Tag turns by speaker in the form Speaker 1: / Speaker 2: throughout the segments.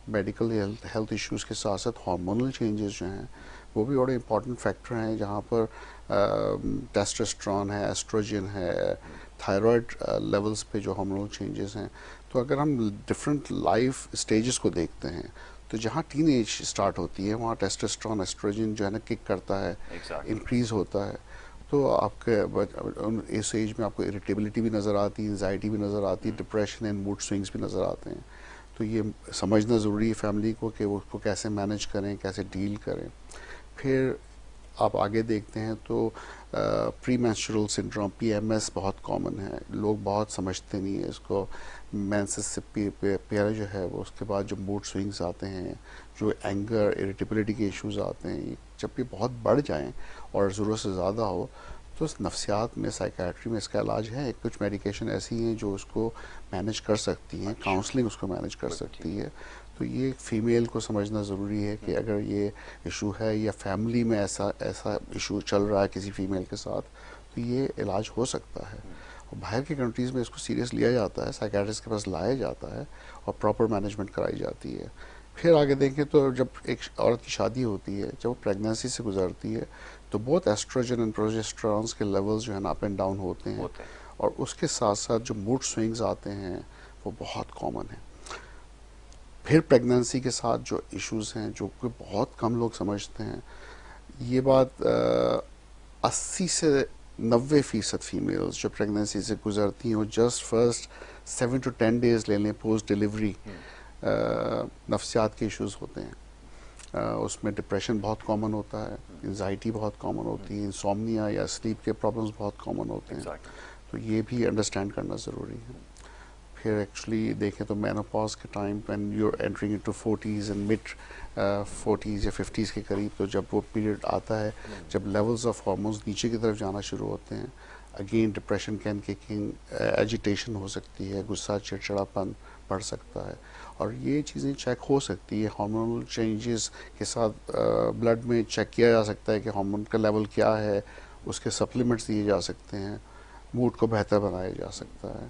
Speaker 1: Medical health issues کے ساتھ ساتھ ہارمونل چینجز جو ہیں وہ بھی بڑے امپورٹنٹ فیکٹر ہیں، جہاں پر ٹیسٹوسٹرون ہے، ایسٹروجن ہے، تھائرائڈ لیولز پہ جو ہارمونل چینجز ہیں. تو اگر ہم ڈفرینٹ لائف اسٹیجز کو دیکھتے ہیں تو جہاں ٹین ایج اسٹارٹ ہوتی ہے وہاں ٹیسٹوسٹرون ایسٹروجن جو ہے نا کک کرتا ہے، انکریز ہوتا ہے. تو آپ کے اس ایج میں آپ کو اریٹیبلٹی بھی نظر آتی ہے، انزائٹی بھی نظر آتی ہے، ڈپریشن اینڈ موڈ سوئنگس بھی نظر آتے ہیں. تو یہ سمجھنا ضروری ہے فیملی کو کہ وہ اس کو کیسے مینج کریں، کیسے ڈیل کریں. پھر آپ آگے دیکھتے ہیں تو pre menstrual syndrome P M S بہت کامن ہے، لوگ بہت سمجھتے نہیں ہیں اس کو. مینسس سے پہلے جو ہے وہ اس کے بعد جو موڈ سوئنگس آتے ہیں، جو اینگر اریٹیبلٹی کے ایشوز آتے ہیں، جب یہ بہت بڑھ جائیں اور ضرورت سے زیادہ ہو تو نفسیات میں سائیکیٹری میں اس کا علاج ہے. کچھ میڈیکیشن ایسی ہیں جو اس کو مینیج کر سکتی ہیں، کاؤنسلنگ اس کو مینیج کر سکتی ہے. تو یہ فیمیل کو سمجھنا ضروری ہے کہ اگر یہ ایشو ہے یا فیملی میں ایسا ایشو چل رہا ہے کسی فیمیل کے ساتھ تو یہ علاج ہو سکتا ہے. اور باہر کی کنٹریز میں اس کو سیریس لیا جاتا ہے، سائیکیٹرسٹ کے پاس لایا جاتا ہے اور پراپر مینجمنٹ کرائی جاتی ہے. پھر آگے دیکھیں تو جب ایک عورت کی شادی ہوتی ہے، جب وہ پریگننسی سے گزرتی ہے تو بہت ایسٹروجن اینڈ پروجسٹرونس کے لیولز جو ہے نا اپ اینڈ ڈاؤن ہوتے ہیں، اور اس کے ساتھ ساتھ جو موڈ سوئنگز آتے ہیں وہ بہت کامن ہیں. پھر پریگننسی کے ساتھ جو ایشوز ہیں جو کہ بہت کم لوگ سمجھتے ہیں، یہ بات 80 سے 90% فیمیلز جو پریگننسی سے گزرتی ہیں وہ جسٹ فرسٹ 7 to 10 days لے لیں پوسٹ ڈیلیوری نفسیات کے ایشوز ہوتے ہیں. اس میں ڈپریشن بہت کامن ہوتا ہے، انزائٹی بہت کامن ہوتی ہے، انسومنیا یا سلیپ کے پرابلمس بہت کامن ہوتے ہیں. تو یہ بھی انڈرسٹینڈ کرنا ضروری ہے. پھر ایکچولی دیکھیں تو مینوپاز کے time when you are entering into 40s and mid 40s یا 50s کے قریب، تو جب وہ پیریڈ آتا ہے جب لیولز آف ہارمونز نیچے کی طرف جانا شروع ہوتے ہیں، اگین ڈپریشن کین ککنگ، ایجیٹیشن ہو سکتی ہے، غصہ چڑچڑاپن بڑھ سکتا ہے. اور یہ چیزیں چیک ہو سکتی ہے ہارمونل چینجز کے ساتھ. بلڈ میں چیک کیا جا سکتا ہے کہ ہارمون کا لیول کیا ہے، اس کے سپلیمنٹس دیے جا سکتے ہیں، موڈ کو بہتر بنایا جا سکتا ہے.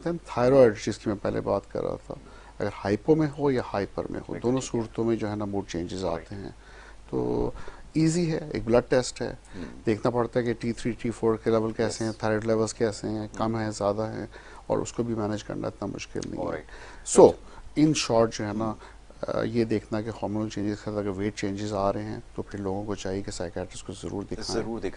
Speaker 1: دین تھائرائڈ جس کی میں پہلے بات کر رہا تھا، اگر ہائپو میں ہو یا ہائپر میں ہو، دونوں صورتوں میں جو ہے نا موڈ چینجز آتے ہیں. تو ایزی ہے، ایک بلڈ ٹیسٹ ہے، دیکھنا پڑتا ہے کہ T3 T4 کے لیول کیسے ہیں، تھائرائڈ لیولز کیسے ہیں، کم ہیں زیادہ ہیں، اور اس کو بھی مینیج کرنا اتنا مشکل نہیں ہے. سو ان شارٹ جو ہے نا یہ دیکھنا کہ ہارمونل چینجز کے ساتھ اگر ویٹ چینجز آ رہے ہیں تو پھر لوگوں کو چاہیے کہ سائیکیٹرسٹ کو ضرور دکھائیں.